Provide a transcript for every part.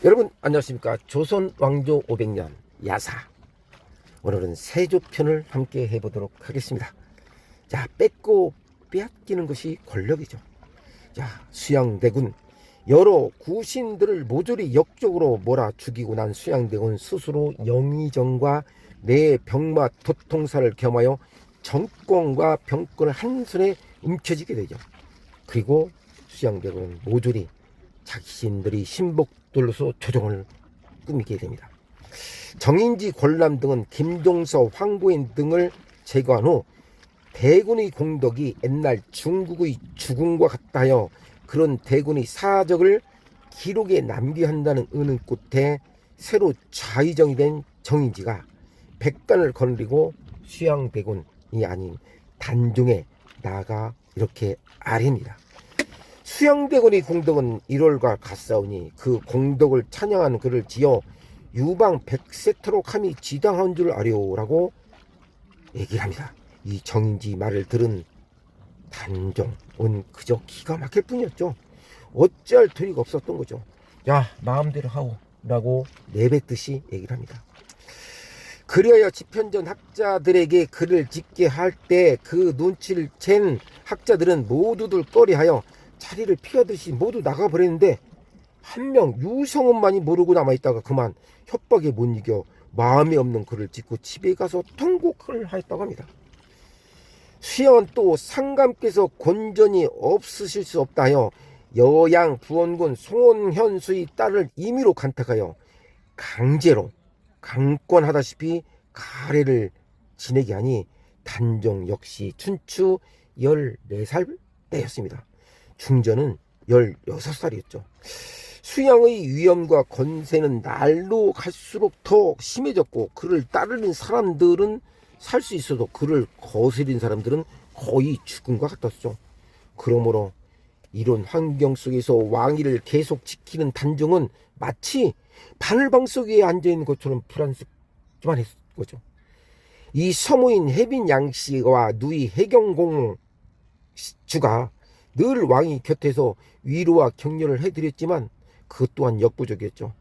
여러분 안녕하십니까. 조선 왕조 500년 야사, 오늘은 세조편을 함께 해보도록 하겠습니다. 자, 뺏고 빼앗기는 것이 권력이죠. 자, 수양대군 여러 구신들을 모조리 역적으로 몰아 죽이고 난 수양대군 스스로 영의정과 내 병마 도통사를 겸하여 정권과 병권을 한 손에 움켜쥐게 되죠. 그리고 수양대군은 모조리 자신들이 신복들로서 조정을 꾸미게 됩니다. 정인지, 권람 등은 김종서, 황보인 등을 제거한 후 대군의 공덕이 옛날 중국의 주군과 같다 하여 그런 대군의 사적을 기록에 남겨야 한다는 의는 끝에 새로 좌의정이 된 정인지가 백간을 거느리고 수양대군이 아닌 단종에 나아가 이렇게 아뢰니다. 수양대군의 공덕은 1월과 같사오니 그 공덕을 찬양하는 글을 지어 유방 100세토록 함이 지당한 줄 아려라고 얘기를 합니다. 이 정인지 말을 들은 단종은 그저 기가 막힐 뿐이었죠. 어찌할 도리가 없었던 거죠. 야, 마음대로 하오 라고 내뱉듯이 얘기를 합니다. 그리하여 집현전 학자들에게 글을 짓게 할 때 그 눈치를 챈 학자들은 모두들 꺼리하여 자리를 피하듯이 모두 나가버렸는데 한 명 유성은만이 모르고 남아있다가 그만 협박에 못 이겨 마음에 없는 글을 짓고 집에 가서 통곡을 하였다고 합니다. 수양은 또 상감께서 권전이 없으실 수 없다 하여 여양 부원군 송원현수의 딸을 임의로 간택하여 강제로 강권하다시피 가래를 지내게 하니 단종 역시 춘추 14살 때였습니다. 중전은 16살이었죠. 수양의 위엄과 권세는 날로 갈수록 더 심해졌고 그를 따르는 사람들은 살 수 있어도 그를 거스린 사람들은 거의 죽은 것 같았죠. 그러므로 이런 환경 속에서 왕위를 계속 지키는 단종은 마치 바늘방 속에 앉아있는 것처럼 불안스럽기만 했을 거죠. 이 서무인 혜빈 양씨와 누이 해경공 주가 늘 왕이 곁에서 위로와 격려를 해드렸지만 그것 또한 역부족이었죠.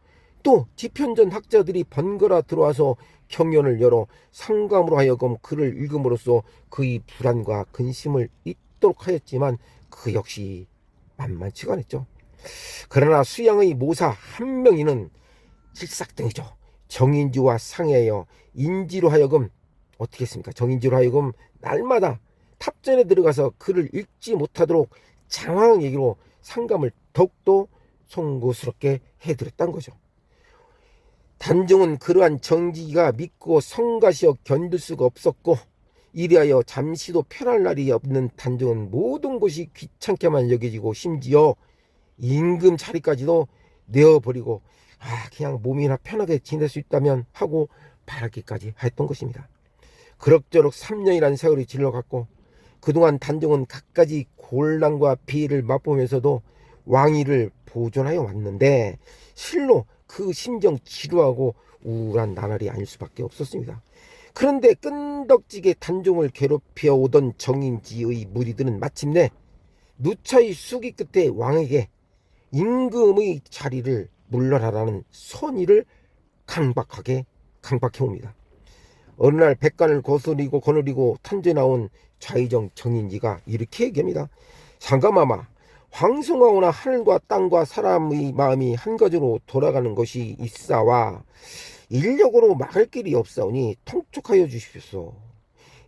또 집현전 학자들이 번갈아 들어와서 경연을 열어 상감으로 하여금 글을 읽음으로써 그의 불안과 근심을 잊도록 하였지만 그 역시 만만치가 않았죠. 그러나 수양의 모사 한 명이는 질삭등이죠. 정인지와 상의하여 인지로 하여금 어떻게 했습니까? 정인지로 하여금 날마다 탑전에 들어가서 글을 읽지 못하도록 장황 얘기로 상감을 더욱더 송구스럽게 해드렸다는 거죠. 단종은 그러한 정지가 믿고 성가시어 견딜 수가 없었고 이리하여 잠시도 편할 날이 없는 단종은 모든 것이 귀찮게만 여겨지고 심지어 임금 자리까지도 내어버리고 그냥 몸이나 편하게 지낼 수 있다면 하고 바라기까지 했던 것입니다. 그럭저럭 3년이라는 세월이 질러갔고 그동안 단종은 갖가지 곤란과 비애를 맛보면서도 왕위를 보존하여 왔는데 실로 그 심정 지루하고 우울한 나날이 아닐 수밖에 없었습니다. 그런데 끈덕지게 단종을 괴롭혀 오던 정인지의 무리들은 마침내 누차의 수기 끝에 왕에게 임금의 자리를 물러나라는 선의를 강박해 옵니다. 어느 날 백간을 거느리고 탄제 나온 좌의정 정인지가 이렇게 얘기합니다. 상감하마, 황송하오나 하늘과 땅과 사람의 마음이 한 가지로 돌아가는 것이 있사와 인력으로 막을 길이 없사오니 통촉하여 주십시오.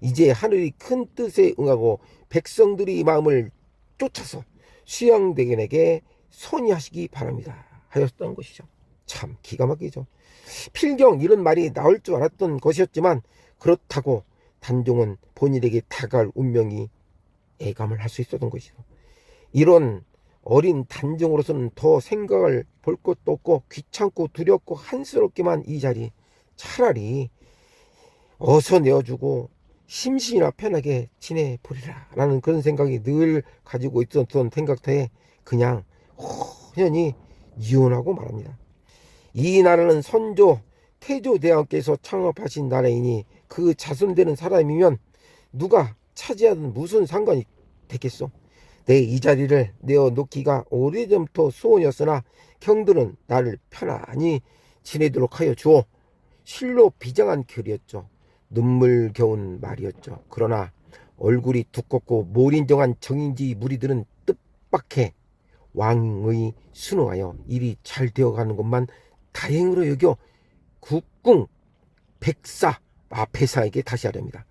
이제 하늘이 큰 뜻에 응하고 백성들의 마음을 쫓아서 수양대군에게 선의하시기 바랍니다 하였던 것이죠. 참 기가 막히죠. 필경 이런 말이 나올 줄 알았던 것이었지만 그렇다고 단종은 본인에게 다가올 운명이 예감을 할 수 있었던 것이죠. 이런 어린 단종으로서는 더 생각을 볼 것도 없고 귀찮고 두렵고 한스럽기만 이 자리 차라리 어서 내어주고 심신이나 편하게 지내버리라 라는 그런 생각이 늘 가지고 있었던 생각터에 그냥 호연히 이혼하고 말합니다. 이 나라는 선조 태조대왕께서 창업하신 나라이니 그 자손되는 사람이면 누가 차지하든 무슨 상관이 되겠소. 내 이 자리를 내어놓기가 오래전부터 소원이었으나 형들은 나를 편안히 지내도록 하여 주오. 실로 비장한 결이었죠. 눈물겨운 말이었죠. 그러나 얼굴이 두껍고 몰인정한 정인지 무리들은 뜻밖의 왕의 순응하여 일이 잘 되어가는 것만 다행으로 여겨 국궁 백사에게 다시 하렵니다.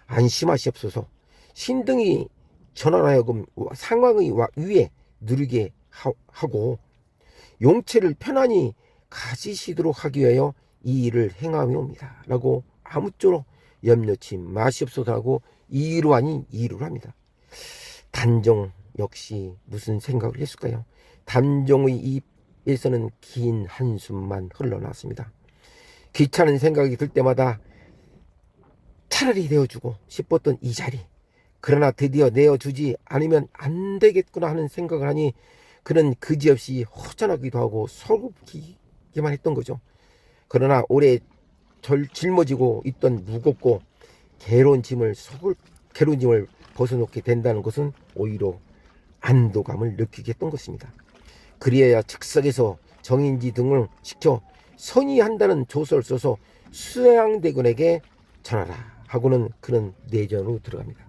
안심하시옵소서. 신등이 전하하여금 상왕의 위에 누리게 하고 용체를 편안히 가지시도록 하기 위하여 이 일을 행하옵니다. 라고 아무쪼록 염려치 마시옵소서 하고 이의로 아닌 이의로 합니다. 단종 역시 무슨 생각을 했을까요? 단종의 입에서는 긴 한숨만 흘러나왔습니다. 귀찮은 생각이 들 때마다 차라리 내어주고 싶었던 이 자리, 그러나 드디어 내어주지 않으면 안 되겠구나 하는 생각을 하니 그는 그지없이 허전하기도 하고 서글프기만 했던 거죠. 그러나 오래 짊어지고 있던 무겁고 괴로운 짐을 벗어놓게 된다는 것은 오히려 안도감을 느끼게 했던 것입니다. 그리하여 즉석에서 정인지 등을 시켜 선의한다는 조서를 써서 수양대군에게 전하라 하고는 그는 내전으로 들어갑니다.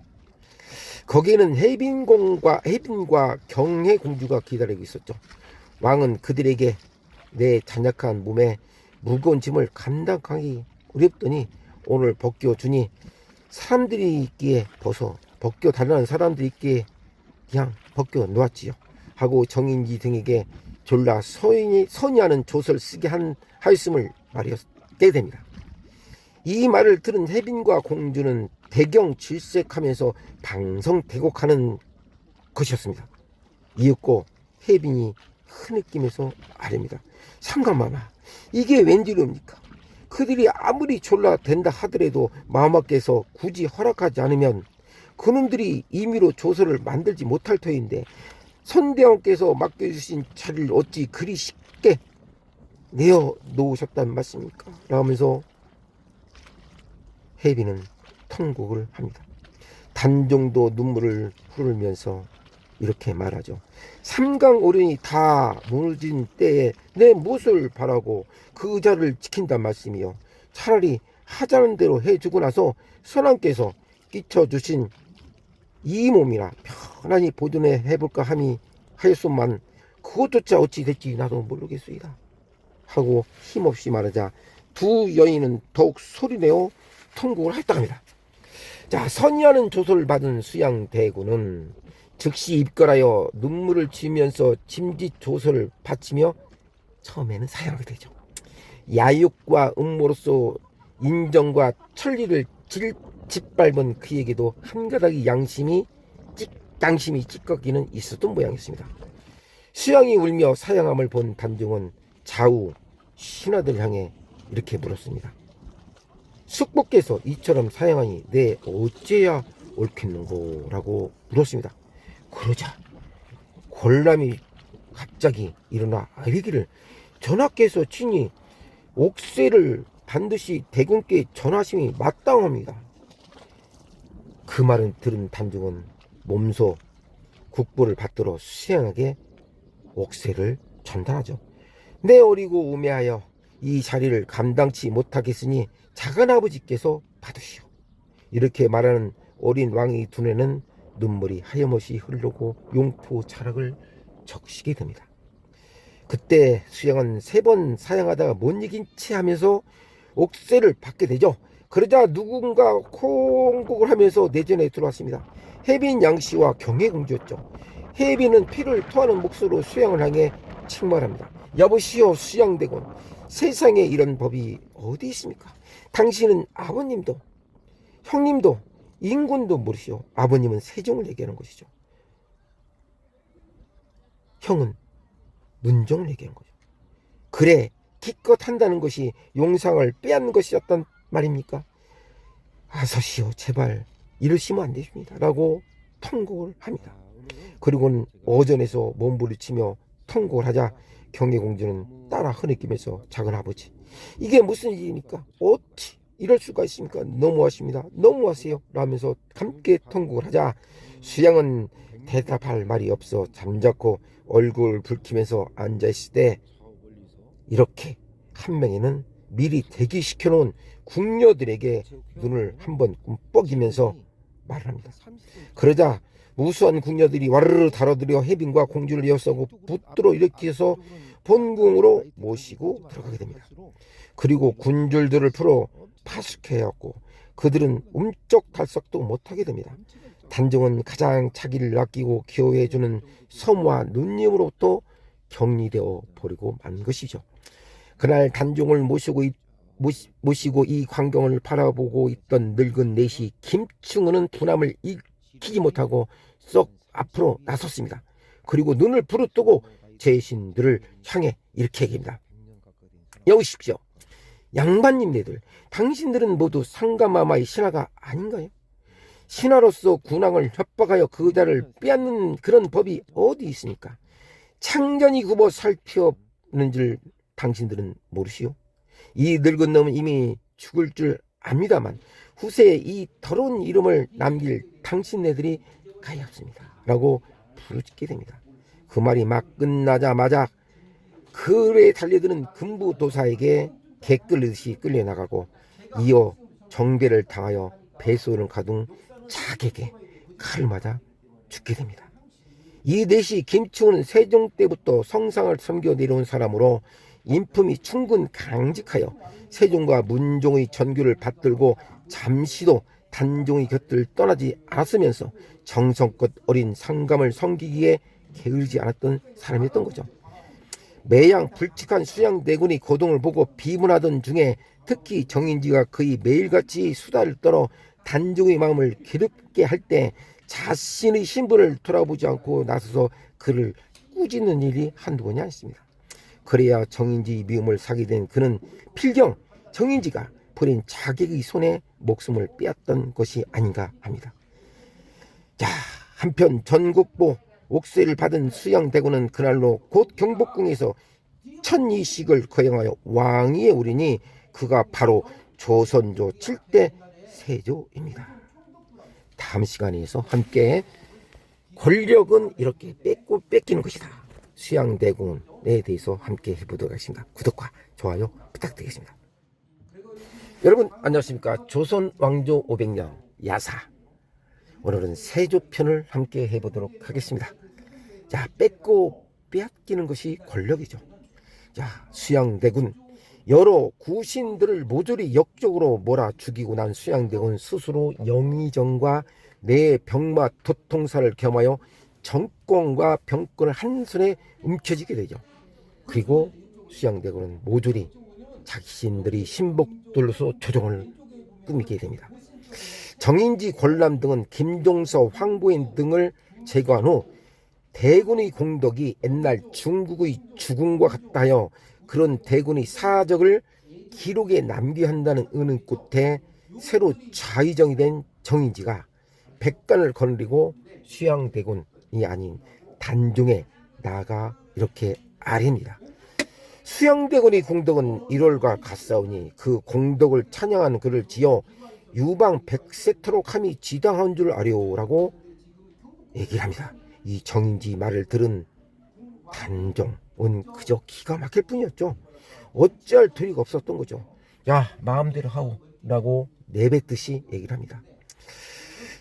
거기에는 혜빈과 경혜공주가 기다리고 있었죠. 왕은 그들에게 내 잔약한 몸에 무거운 짐을 감당하기 어렵더니 오늘 벗겨주니 사람들이 있기에 벗겨 달라는 사람들이 있기에 그냥 벗겨 놓았지요 하고 정인지 등에게 졸라 선의하는 조서를 쓰게 하였음을 말하게 됩니다. 이 말을 들은 혜빈과 공주는 대경 질색하면서 방성대곡하는 것이었습니다. 이윽고 혜빈이 흐느끼면서 아뢰니다. 상감마마, 이게 웬일입니까? 그들이 아무리 졸라 된다 하더라도 마마께서 굳이 허락하지 않으면 그놈들이 임의로 조서를 만들지 못할 터인데 선대왕께서 맡겨주신 자리를 어찌 그리 쉽게 내어놓으셨단 말씀입니까? 라면서 혜빈은 통곡을 합니다. 단종도 눈물을 흐르면서 이렇게 말하죠. 삼강오륜이 다 무너진 때에 내 무엇을 바라고 그 의자를 지킨단 말씀이요. 차라리 하자는 대로 해주고 나서 선왕께서 끼쳐주신 이 몸이나 편안히 보존해 해볼까 함이 하였소만 그것조차 어찌 될지 나도 모르겠소이다 하고 힘없이 말하자 두 여인은 더욱 소리내어 통곡을 했다 합니다. 자, 선의하는 조서를 받은 수양대군은 즉시 입걸하여 눈물을 지으면서 짐짓 조서를 바치며 처음에는 사양하게 되죠. 야육과 음모로서 인정과 천리를 짓밟은 그에게도 한 가닥의 양심이 찌꺼기는 있었던 모양이었습니다. 수양이 울며 사양함을 본 단종은 좌우 신하들 향해 이렇게 물었습니다. 숙부께서 이처럼 사양하니 내 어째야 옳겠는고? 라고 물었습니다. 그러자 권람이 갑자기 일어나 이르기를 전하께서 친히 옥세를 반드시 대군께 전하심이 마땅합니다. 그 말을 들은 단종은 몸소 국부를 받들어 수양하게 옥세를 전달하죠. 내 어리고 우매하여 이 자리를 감당치 못하겠으니 작은아버지께서 받으시오. 이렇게 말하는 어린 왕의 두뇌는 눈물이 하염없이 흐르고 용포 자락을 적시게 됩니다. 그때 수양은 3번 사양하다가 못 이긴 채 하면서 옥세를 받게 되죠. 그러자 누군가 콩국을 하면서 내전에 들어왔습니다. 혜빈 양씨와 경혜공주였죠. 혜빈은 피를 토하는 목소리로 수양을 향해 책말합니다. 여보시오 수양대군, 세상에 이런 법이 어디 있습니까? 당신은 아버님도 형님도 인군도 모르시오. 아버님은 세종을 얘기하는 것이죠. 형은 문종을 얘기한 거죠. 그래 기껏 한다는 것이 용상을 빼앗는 것이었단 말입니까? 아서시오 제발 이러시면 안 되십니다 라고 통곡을 합니다. 그리고는 어전에서 몸부림치며 통곡을 하자 경혜공주는 따라 흐느끼면서 작은아버지 이게 무슨 일입니까? 어찌 이럴 수가 있습니까? 너무하십니다. 너무하세요 라면서 함께 통곡을 하자 수양은 대답할 말이 없어 잠자코 얼굴 붉히면서 앉아있을 때 이렇게 한 명에는 미리 대기시켜 놓은 궁녀들에게 눈을 한번 꿈뻑이면서 말을 합니다. 그러자 무수한 궁녀들이 와르르 달아들여 해빈과 공주를 에워싸고 붙들어 일으켜서 본궁으로 모시고 들어가게 됩니다. 그리고 군줄들을 풀어 파숙해 하였고 그들은 움쩍달싹도 못하게 됩니다. 단종은 가장 자기를 아끼고 기호해주는 섬과 누님으로부터 격리되어 버리고 만 것이죠. 그날 단종을 모시고 이 광경을 바라보고 있던 늙은 내시 김충은은 분함을 익히지 못하고 썩 앞으로 나섰습니다. 그리고 눈을 부릅뜨고 제신들을 향해 이렇게 얘기합니다. 여우십시오. 양반님네들, 당신들은 모두 상가마마의 신하가 아닌가요? 신하로서 군왕을 협박하여 그 자를 빼앗는 그런 법이 어디 있습니까? 창전이 굽어 살펴는 줄 당신들은 모르시오? 이 늙은 놈은 이미 죽을 줄 압니다만 후세에 이 더러운 이름을 남길 당신네들이 가엾습니다. 라고 부르짖게 됩니다. 그 말이 막 끝나자마자 그에 달려드는 금부도사에게 개 끌듯이 끌려나가고 이어 정배를 당하여 배소를 가둔 자객에 칼을 맞아 죽게 됩니다. 이 넷이 김충은 세종 때부터 성상을 섬겨 내려온 사람으로 인품이 충분 강직하여 세종과 문종의 전교를 받들고 잠시도 단종의 곁을 떠나지 않았으면서 정성껏 어린 상감을 섬기기에 게으르지 않았던 사람이었던 거죠. 매양 불측한 수양대군이 고동을 보고 비문하던 중에 특히 정인지가 거의 매일같이 수다를 떨어 단종의 마음을 괴롭게 할 때 자신의 신분을 돌아보지 않고 나서서 그를 꾸짖는 일이 한두 번이 아니었습니다. 그래야 정인지의 미움을 사게 된 그는 필경 정인지가 버린 자객의 손에 목숨을 빼앗던 것이 아닌가 합니다. 자, 한편 전국보 옥세를 받은 수양대군은 그날로 곧 경복궁에서 천이식을 거행하여 왕위에 오르니 그가 바로 조선조 7대 세조입니다. 다음 시간에서 함께 권력은 이렇게 뺏기는 것이다. 수양대군에 대해서 함께 해보도록 하겠습니다. 구독과 좋아요 부탁드리겠습니다. 여러분 안녕하십니까. 조선 왕조 500년 야사, 오늘은 세조편을 함께 해보도록 하겠습니다. 자, 뺏고 빼앗기는 것이 권력이죠. 자, 수양대군 여러 구신들을 모조리 역적으로 몰아 죽이고 난 수양대군 스스로 영의정과 내병마 도통사를 겸하여 정권과 병권을 한 손에 움켜쥐게 되죠. 그리고 수양대군은 모조리 자신들이 신복들로서 조정을 꾸미게 됩니다. 정인지, 권람 등은 김종서, 황보인 등을 제거한 후 대군의 공덕이 옛날 중국의 주군과 같다 하여 그런 대군의 사적을 기록에 남겨야 한다는 의는 끝에 새로 좌의정이 된 정인지가 백간을 거느리고 수양대군이 아닌 단종에 나아가 이렇게 아뢰입니다. 수양대군의 공덕은 1월과 같사오니 그 공덕을 찬양하는 글을 지어 유방 100세토록 함이 지당한 줄 아려라고 얘기를 합니다. 이 정인지 말을 들은 단종은 그저 기가 막힐 뿐이었죠. 어찌할 도리가 없었던 거죠. 야, 마음대로 하오 라고 내뱉듯이 얘기를 합니다.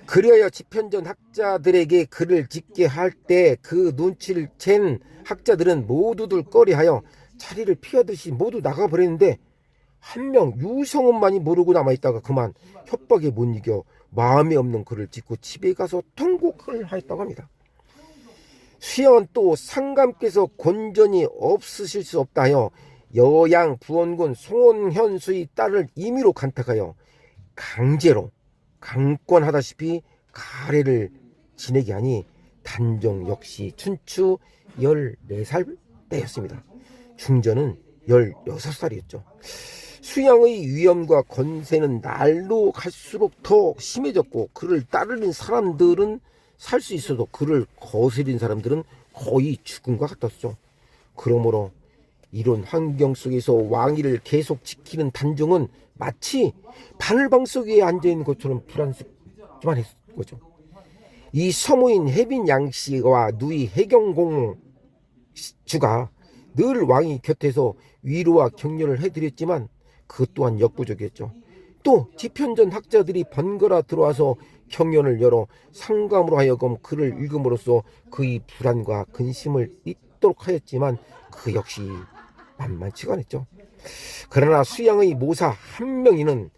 그리하여 집현전 학자들에게 글을 짓게 할 때 그 눈치를 챈 학자들은 모두들 꺼리하여 자리를 피하듯이 모두 나가버렸는데 한 명 유성원만이 모르고 남아있다가 그만 협박에 못 이겨 마음에 없는 글을 짓고 집에 가서 통곡을 하였다고 합니다. 수양은 또 상감께서 곤전이 없으실 수 없다 하여 여양 부원군 송원현수의 딸을 임의로 간택하여 강제로 강권하다시피 가래를 지내게 하니 단종 역시 춘추 14살 때였습니다. 중전은 16살이었죠. 수양의 위엄과 권세는 날로 갈수록 더 심해졌고 그를 따르는 사람들은 살 수 있어도 그를 거스린 사람들은 거의 죽음과 같았죠. 그러므로 이런 환경 속에서 왕위를 계속 지키는 단종은 마치 바늘방 속에 앉아있는 것처럼 불안하기만 했을 거죠. 이 서모인 혜빈 양씨와 누이 혜경공 주가 늘 왕이 곁에서 위로와 격려를 해드렸지만 그것 또한 역부족이었죠. 또 지편전 학자들이 번갈아 들어와서 경연을 열어 상감으로 하여금 글을 읽음으로써 그의 불안과 근심을 잊도록 하였지만 그 역시 만만치가 않았죠. 그러나 수양의 모사 한 명이는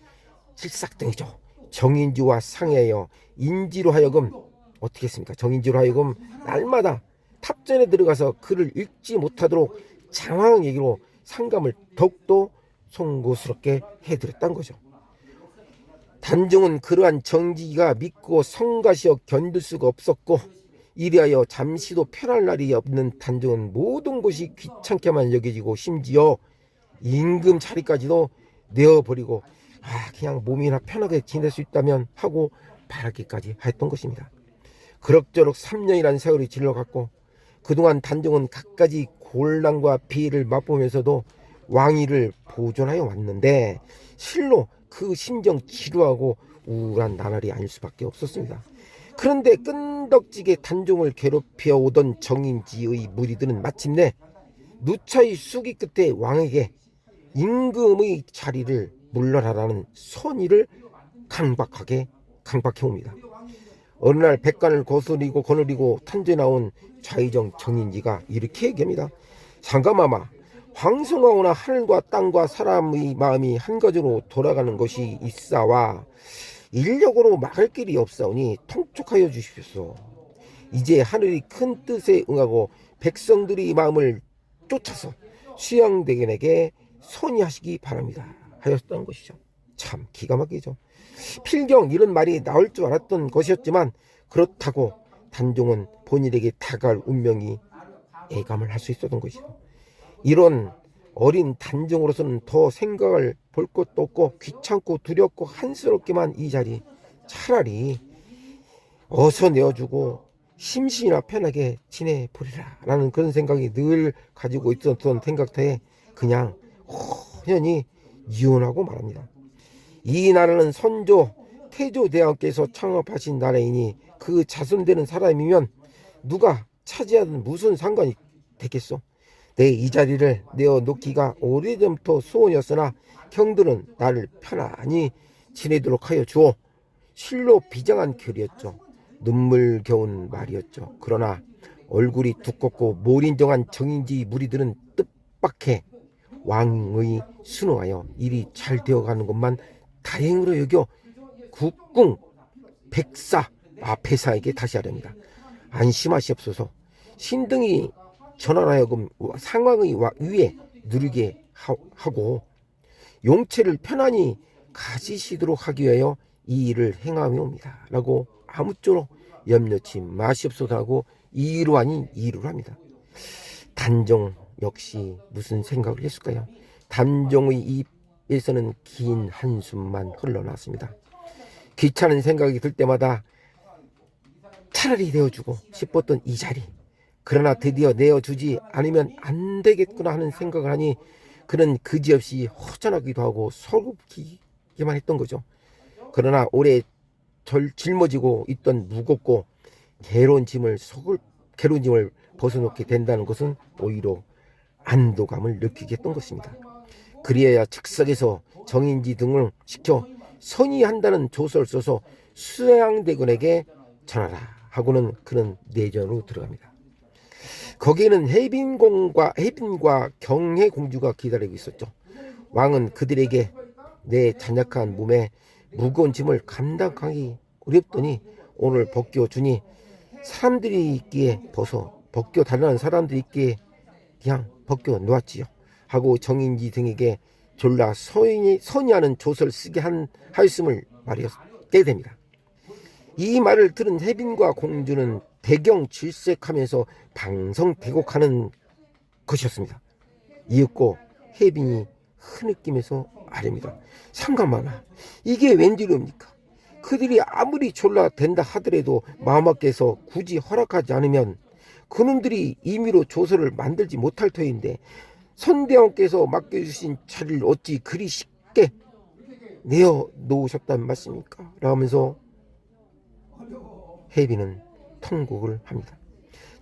칠삭등이죠. 정인지와 상의하여 인지로 하여금 어떻게 했습니까? 정인지로 하여금 날마다 탑전에 들어가서 글을 읽지 못하도록 장황 얘기로 상감을 더욱더 송구스럽게 해드렸다는 거죠. 단종은 그러한 정지가 믿고 성가시어 견딜 수가 없었고 이리하여 잠시도 편할 날이 없는 단종은 모든 것이 귀찮게만 여겨지고 심지어 임금 자리까지도 내어버리고 그냥 몸이나 편하게 지낼 수 있다면 하고 바라기까지 했던 것입니다. 그럭저럭 3년이라는 세월이 질러갔고 그동안 단종은 갖가지 곤란과 비애를 맛보면서도 왕위를 보존하여 왔는데 실로 그 심정 지루하고 우울한 나날이 아닐 수밖에 없었습니다. 그런데 끈덕지게 단종을 괴롭혀 오던 정인지의 무리들은 마침내 누차의 수기 끝에 왕에게 임금의 자리를 물러나라는 선의를 강박해 옵니다. 어느 날 백관을 거느리고 탄저에 나온 좌의정 정인지가 이렇게 얘기합니다. 상감하마, 황송하오나 하늘과 땅과 사람의 마음이 한 가지로 돌아가는 것이 있사와 인력으로 막을 길이 없사오니 통촉하여 주십시오. 이제 하늘이 큰 뜻에 응하고 백성들의 마음을 쫓아서 수양대견에게 선의하시기 바랍니다 하였던 것이죠. 참 기가 막히죠. 필경 이런 말이 나올 줄 알았던 것이었지만 그렇다고 단종은 본인에게 다가올 운명이 예감을 할 수 있었던 것이죠. 이런 어린 단종으로서는 더 생각을 볼 것도 없고 귀찮고 두렵고 한스럽기만 이 자리 차라리 어서 내어주고 심신이나 편하게 지내버리라 라는 그런 생각이 늘 가지고 있었던 생각터에 그냥 호연히 이혼하고 말합니다. 이 나라는 선조 태조대왕께서 창업하신 나라이니 그 자손되는 사람이면 누가 차지하든 무슨 상관이 되겠소. 내 이 자리를 내어놓기가 오래전부터 소원이었으나 형들은 나를 편안히 지내도록 하여 주오. 실로 비장한 결이었죠. 눈물겨운 말이었죠. 그러나 얼굴이 두껍고 몰인정한 정인지 무리들은 뜻밖에 왕의 순응하여 일이 잘 되어가는 것만 다행으로 여겨 국궁 백사에게 다시 하렵니다. 안심하시옵소서. 신등이 전하하여금 상황의 위에 누리게 하고 용체를 편안히 가지시도록 하기 위하여 이 일을 행하옵니다 라고 아무쪼록 염려치 마시옵소서 하고 이의로 아닌 이의로 합니다. 단종 역시 무슨 생각을 했을까요? 단종의 입에서는 긴 한숨만 흘러나왔습니다. 귀찮은 생각이 들 때마다 차라리 내어주고 싶었던 이 자리, 그러나 드디어 내어주지 않으면 안 되겠구나 하는 생각을 하니 그는 그지없이 허전하기도 하고 서글프기만 했던 거죠. 그러나 오래 짊어지고 있던 무겁고 괴로운 짐을 벗어놓게 된다는 것은 오히려 안도감을 느끼게 했던 것입니다. 그리하여 즉석에서 정인지 등을 시켜 선의한다는 조서를 써서 수양대군에게 전하라 하고는 그는 내전으로 들어갑니다. 거기에는 혜빈과 경혜공주가 기다리고 있었죠. 왕은 그들에게 내 잔약한 몸에 무거운 짐을 감당하기 어렵더니 오늘 벗겨주니 사람들이 있기에 벗겨달라는 사람들이 있기에 그냥 벗겨놓았지요 하고 정인지 등에게 졸라 선의하는 조서를 쓰게 하였음을 말하게 됩니다. 이 말을 들은 혜빈과 공주는 대경질색하면서 방성대곡하는 것이었습니다. 이윽고 혜빈이 흐느끼면서 아랍니다. 상감하나 이게 웬일입니까? 그들이 아무리 졸라 된다 하더라도 마마께서 굳이 허락하지 않으면 그놈들이 임의로 조서를 만들지 못할 터인데 선대왕께서 맡겨주신 자리를 어찌 그리 쉽게 내어놓으셨단 말씀입니까? 라면서 해비는 통곡을 합니다.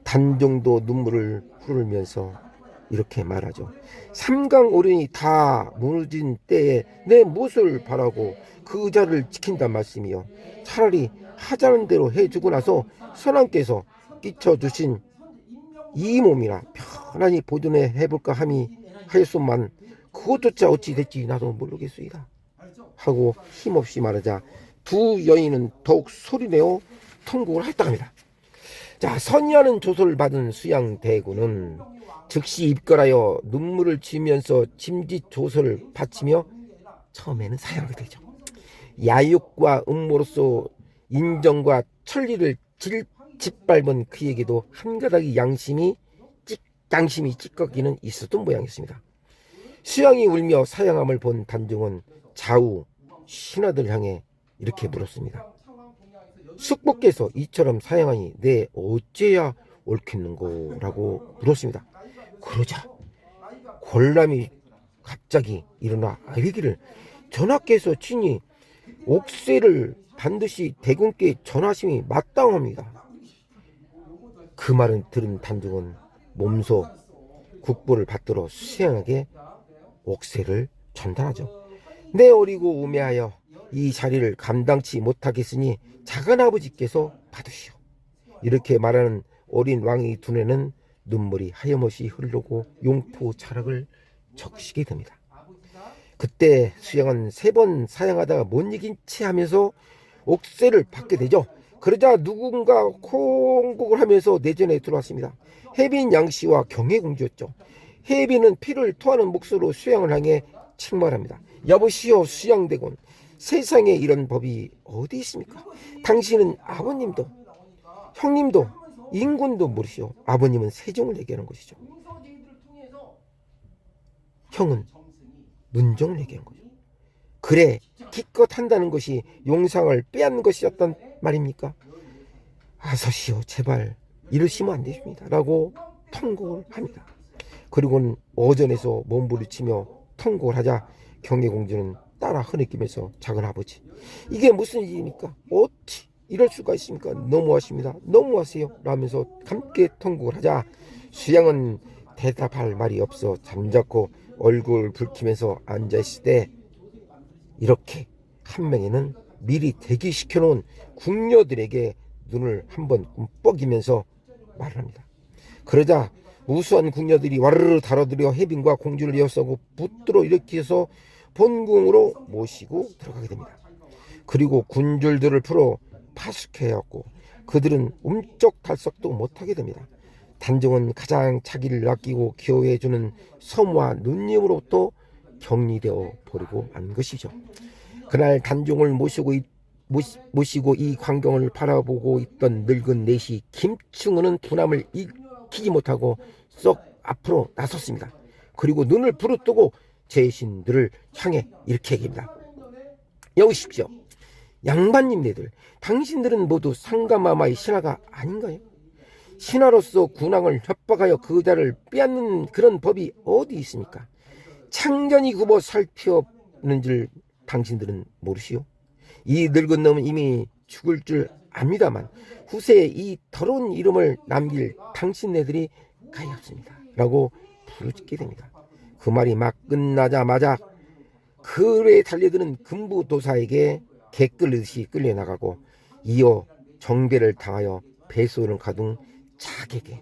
단종도 눈물을 흐르면서 이렇게 말하죠. 삼강오륜이 다 무너진 때에 내 무엇을 바라고 그 의자를 지킨단 말씀이요. 차라리 하자는 대로 해주고 나서 선왕께서 끼쳐주신 이 몸이나 편안히 보존해 해볼까 함이 하였소만 그것조차 어찌 될지 나도 모르겠소이다 하고 힘없이 말하자 두 여인은 더욱 소리내어 통곡을 했다 합니다. 자, 선의하는 조소를 받은 수양대군은 즉시 입결하여 눈물을 지으면서 짐짓 조소를 바치며 처음에는 사양하게 되죠. 야육과 음모로서 인정과 천리를 짓밟은 그에게도 한 가닥의 양심이 찌꺼기는 있었던 모양이었습니다. 수양이 울며 사양함을 본 단종은 좌우 신하들 향해 이렇게 물었습니다. 숙부께서 이처럼 사양하니 내 어째야 옳겠는고? 라고 물었습니다. 그러자 권람이 갑자기 일어나 이르기를 전하께서 친히 옥세를 반드시 대군께 전하심이 마땅합니다. 그 말은 들은 단종은 몸소 국보를 받들어 수양에게 옥세를 전달하죠. 내 어리고 우매하여 이 자리를 감당치 못하겠으니 작은아버지께서 받으시오. 이렇게 말하는 어린 왕의 두뇌는 눈물이 하염없이 흐르고 용포 자락을 적시게 됩니다. 그때 수양은 3번 사양하다가 못 이긴 채 하면서 옥세를 받게 되죠. 그러자 누군가 콩국을 하면서 내전에 들어왔습니다. 해빈 양씨와 경혜공주였죠. 해빈은 피를 토하는 목소리로 수양을 향해 책말합니다. 여보시오 수양대군, 세상에 이런 법이 어디 있습니까? 당신은 아버님도 형님도 인군도 모르시오. 아버님은 세종을 얘기하는 것이죠. 형은 문종을 얘기한 거죠. 그래 기껏 한다는 것이 용상을 빼앗는 것이었단 말입니까? 아서시오 제발 이러시면 안 되십니다 라고 통곡을 합니다. 그리고는 어전에서 몸부리치며 통곡을 하자 경혜공주는 따라 흐느끼면서 작은아버지 이게 무슨 일입니까? 어찌 이럴 수가 있습니까? 너무하십니다. 너무하세요 라면서 함께 통곡을 하자 수양은 대답할 말이 없어 잠자코 얼굴 붉히면서 앉아있을 때 이렇게 한 명에는 미리 대기시켜놓은 궁녀들에게 눈을 한번 끔뻑이면서 말을 합니다. 그러자 무수한 궁녀들이 와르르 달아들여 해빈과 공주를 에워싸고 붙들어 일으켜서 본궁으로 모시고 들어가게 됩니다. 그리고 군줄들을 풀어 파숙해왔고 그들은 움쩍달싹도 못하게 됩니다. 단종은 가장 자기를 아끼고 기여해주는 섬과 누님으로부터 격리되어 버리고 만 것이죠. 그날 단종을 모시고 이 광경을 바라보고 있던 늙은 내시 김충은은 분함을 익히지 못하고 썩 앞으로 나섰습니다. 그리고 눈을 부릅뜨고 제신들을 향해 이렇게 얘기합니다. 여우십시오. 양반님네들, 당신들은 모두 상가마마의 신하가 아닌가요? 신하로서 군왕을 협박하여 그 자를 빼앗는 그런 법이 어디 있습니까? 창전이 굽어 살펴는 줄 당신들은 모르시오? 이 늙은 놈은 이미 죽을 줄 압니다만 후세에 이 더러운 이름을 남길 당신네들이 가엾습니다 라고 부르짖게 됩니다. 그 말이 막 끝나자마자 그에 달려드는 금부도사에게 개 끌듯이 끌려나가고 이어 정배를 당하여 배소를 가둔 자객에